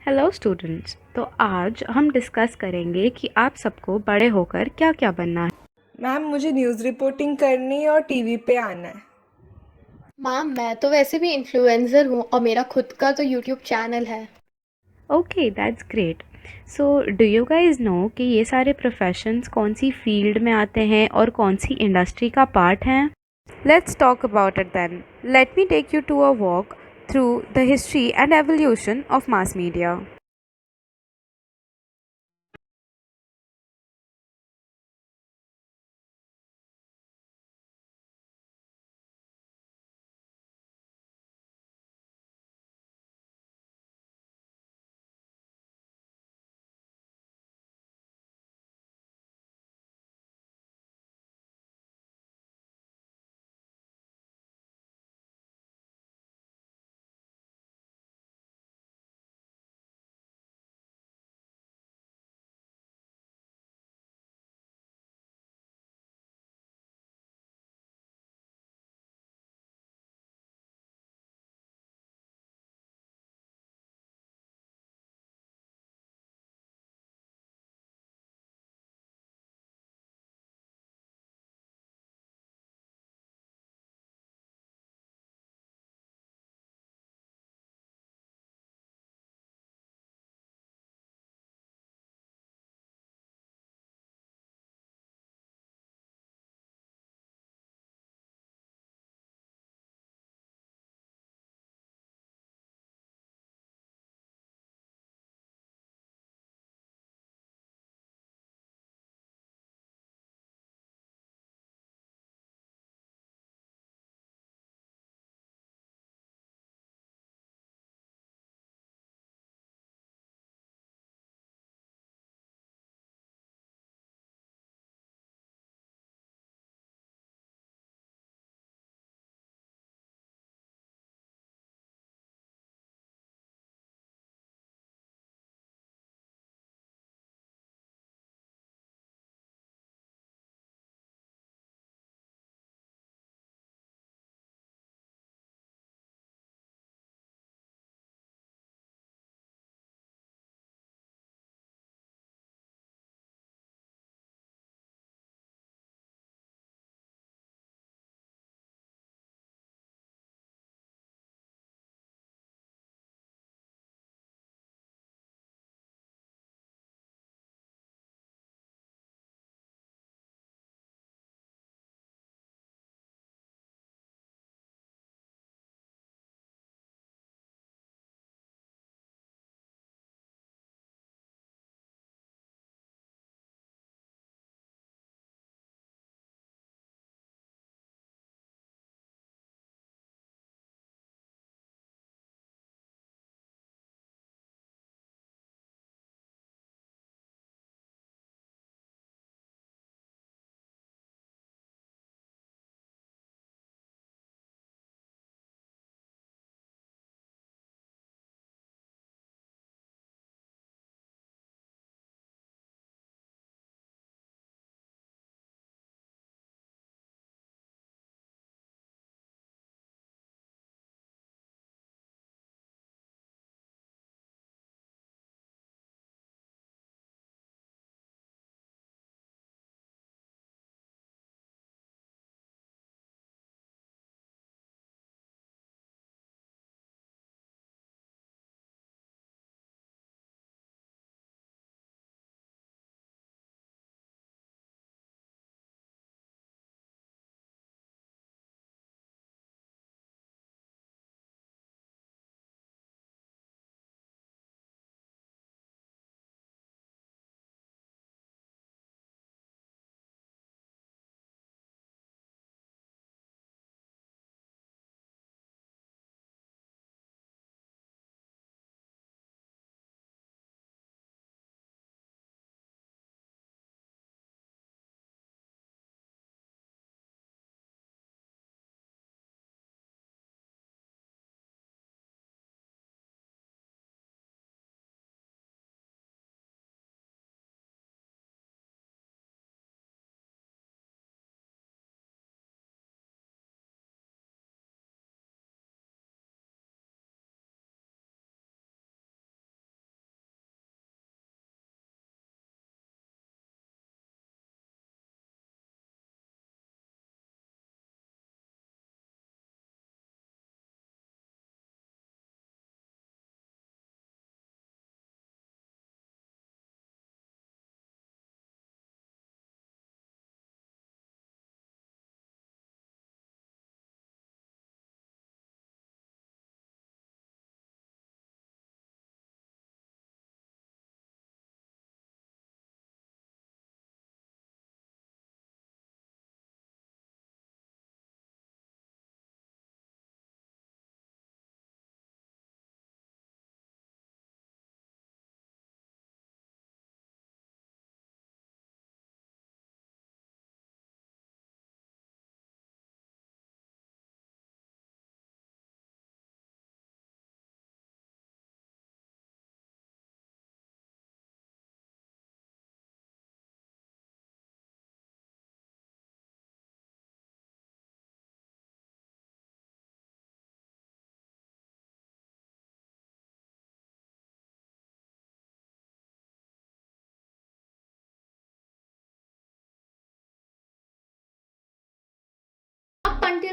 Hello students. तो आज हम डिस्कस करेंगे कि आप सबको बड़े होकर क्या क्या बनना है। मैम मुझे न्यूज़ रिपोर्टिंग करनी है और टीवी पे आना है। मैम मैं तो वैसे भी इन्फ्लुएंसर हूँ और मेरा खुद का तो यूट्यूब चैनल है। Okay, that's great. So do you guys know कि ये सारे प्रोफेशंस कौन सी फील्ड में आते हैं और कौन सी इंडस्ट्री का पार्ट हैं? Let's talk about it then. Let me take you to a walk through the history and evolution of mass media.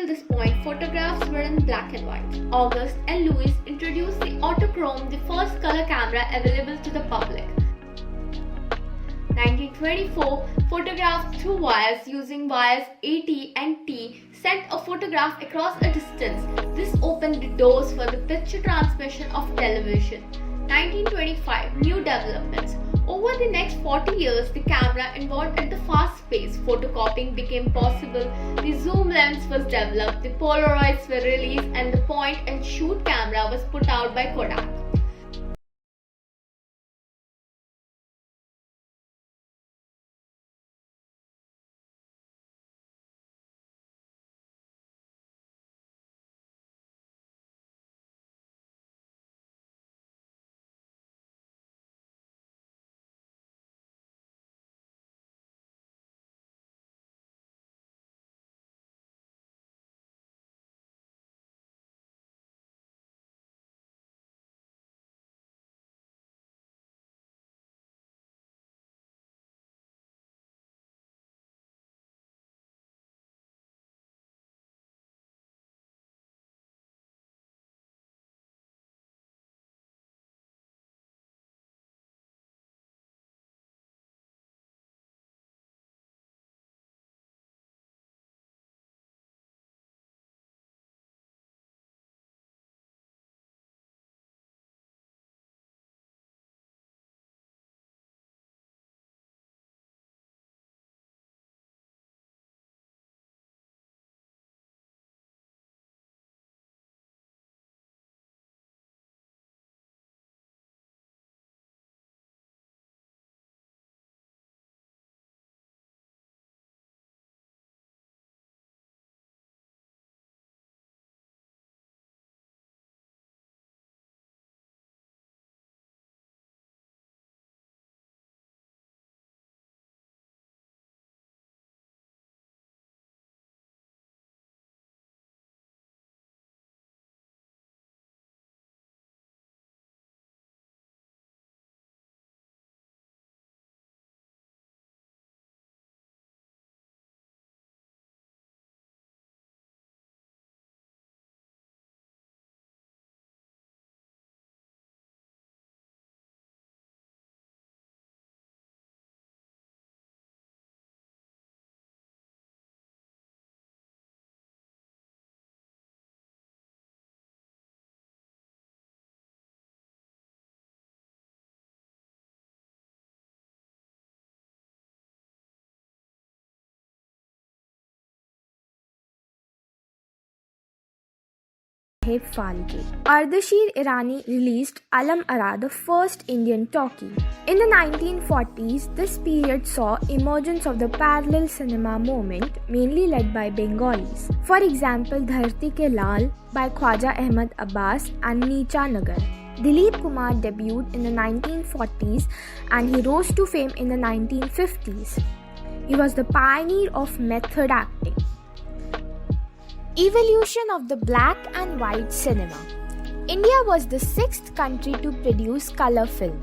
until this point, photographs were in black and white. August and Louis introduced the autochrome, the first color camera available to the public. 1924, photographs through wires using wires AT and T sent a photograph across a distance. This opened the doors for the picture transmission of television. 1925, new developments. Over the next 40 years, the camera evolved at the fast pace. Photocopying became possible, the zoom lens was developed, the Polaroids were released, and the point and shoot camera was put out by Kodak. Phalke. Ardashir Irani released Alam Ara, the first Indian talkie. In the 1940s, this period saw emergence of the parallel cinema movement, mainly led by Bengalis. For example, Dharti Ke Lal by Khwaja Ahmad Abbas and Neecha Nagar. Dilip Kumar debuted in the 1940s and he rose to fame in the 1950s. He was the pioneer of method acting. Evolution of the black and white cinema. India was the sixth country to produce color film.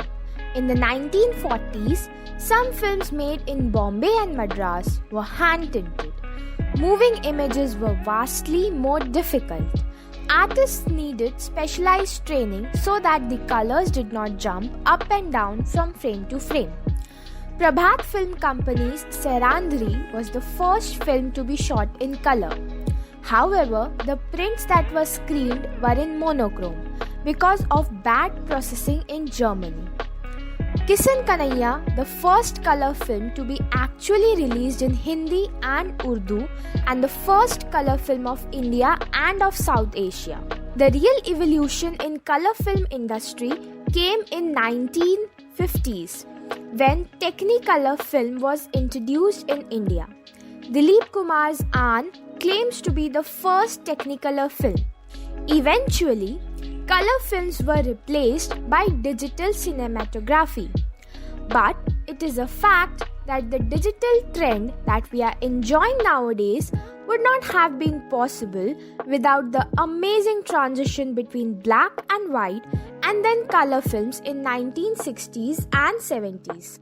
In the 1940s, some films made in Bombay and Madras were hand-tinted. Moving images were vastly more difficult. Artists needed specialized training so that the colors did not jump up and down from frame to frame. Prabhat Film Company's Serandhri was the first film to be shot in color. However, the prints that were screened were in monochrome because of bad processing in Germany. Kisan Kanhaiya, the first color film to be actually released in Hindi and Urdu and the first color film of India and of South Asia. The real evolution in color film industry came in 1950s when Technicolor film was introduced in India. Dilip Kumar's Aan claims to be the first Technicolor film. Eventually, color films were replaced by digital cinematography. But it is a fact that the digital trend that we are enjoying nowadays would not have been possible without the amazing transition between black and white and then color films in 1960s and 70s.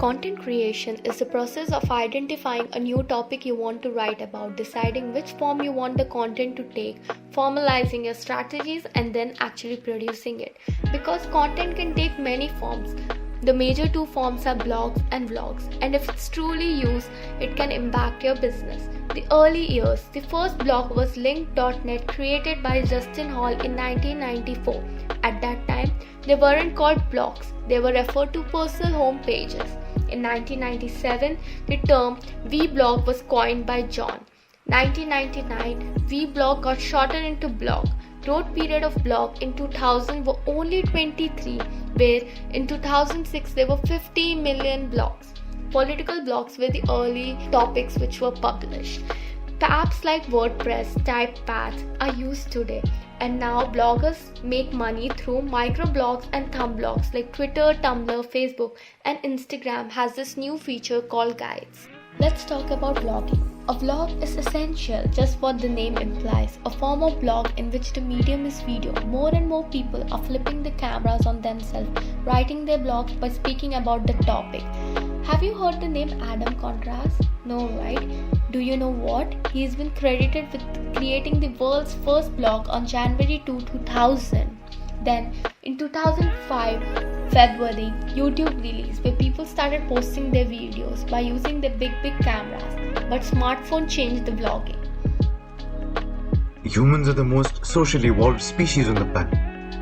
Content creation is the process of identifying a new topic you want to write about, deciding which form you want the content to take, formalizing your strategies, and then actually producing it. Because content can take many forms. The major two forms are blogs and vlogs, and if it's truly used, it can impact your business. The early years. The first blog was Link.net, created by Justin Hall in 1994. At that time, they weren't called blogs, they were referred to personal home pages. In 1997, the term vblog was coined by John. 1999, vblog got shortened into blog. Growth period of blog in 2000 were only 23, where in 2006 there were 50 million blogs. Political blogs were the early topics which were published. Apps like WordPress, Typepad are used today, and now bloggers make money through microblogs and thumb blogs like Twitter, Tumblr, Facebook, and Instagram has this new feature called guides. Let's talk about vlogging. A vlog is essential, just what the name implies, a form of blog in which the medium is video. More and more people are flipping the cameras on themselves, writing their blogs by speaking about the topic. Have you heard the name Adam Contrast? No, right? Do you know what? He's been credited with creating the world's first blog on January 2, 2000. Then, in 2005, February, YouTube released where people started posting their videos by using their big cameras. But smartphone changed the vlogging. Humans are the most socially evolved species on the planet.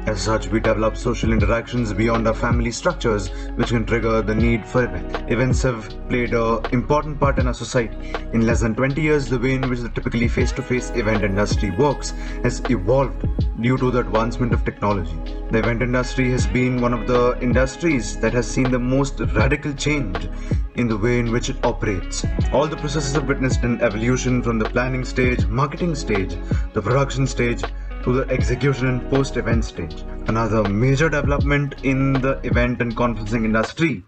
As such, we develop social interactions beyond our family structures, which can trigger the need for events. Events have played an important part in our society. In less than 20 years, the way in which the typically face-to-face event industry works has evolved due to the advancement of technology. The event industry has been one of the industries that has seen the most radical change in the way in which it operates. All the processes have witnessed an evolution from the planning stage, marketing stage, the production stage, to the execution and post-event stage. Another major development in the event and conferencing industry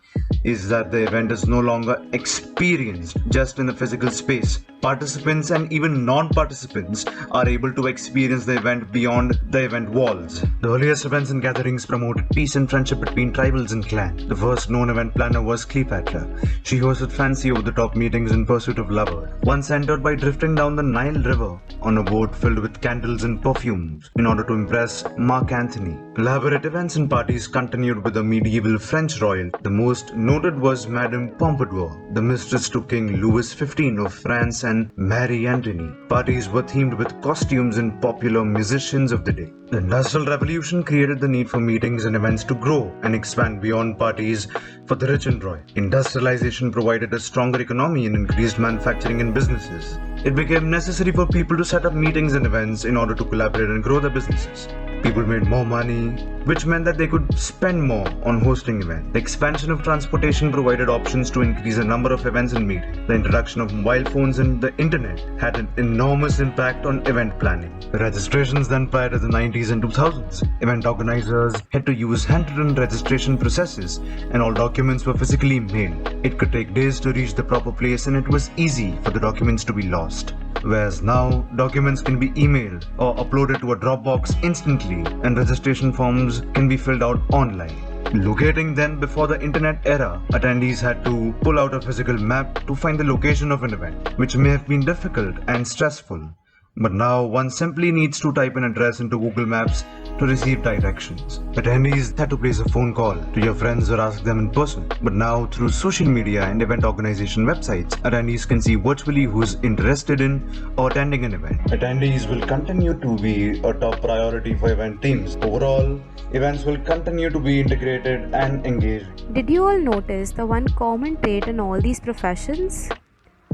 is that the event is no longer experienced just in the physical space. Participants and even non-participants are able to experience the event beyond the event walls. The earliest events and gatherings promoted peace and friendship between tribals and clans. The first known event planner was Cleopatra. She hosted fancy over-the-top meetings in pursuit of lovers, once entered by drifting down the Nile River on a boat filled with candles and perfumes in order to impress Mark Antony. Elaborate events and parties continued with the medieval French royal. The most noted was Madame Pompadour, the mistress to King Louis XV of France and Marie Antoinette. Parties were themed with costumes and popular musicians of the day. The Industrial Revolution created the need for meetings and events to grow and expand beyond parties for the rich and royal. Industrialization provided a stronger economy and increased manufacturing and businesses. It became necessary for people to set up meetings and events in order to collaborate and grow their businesses. People made more money, which meant that they could spend more on hosting events. The expansion of transportation provided options to increase the number of events and meetings. The introduction of mobile phones and the internet had an enormous impact on event planning. The registrations then prior to the 90s and 2000s, event organizers had to use handwritten registration processes and all documents were physically mailed. It could take days to reach the proper place and it was easy for the documents to be lost. Whereas now, documents can be emailed or uploaded to a Dropbox instantly and registration forms can be filled out online. Locating then before the internet era, attendees had to pull out a physical map to find the location of an event, which may have been difficult and stressful. But now one simply needs to type an address into Google Maps to receive directions. Attendees had to place a phone call to your friends or ask them in person. But now through social media and event organization websites, attendees can see virtually who's interested in or attending an event. Attendees will continue to be a top priority for event teams. Overall, events will continue to be integrated and engaging. Did you all notice the one common trait in all these professions?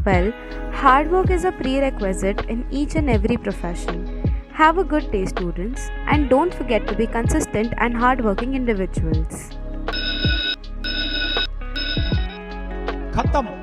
Well, hard work is a prerequisite in each and every profession. Have a good day, students, and don't forget to be consistent and hardworking individuals. खत्म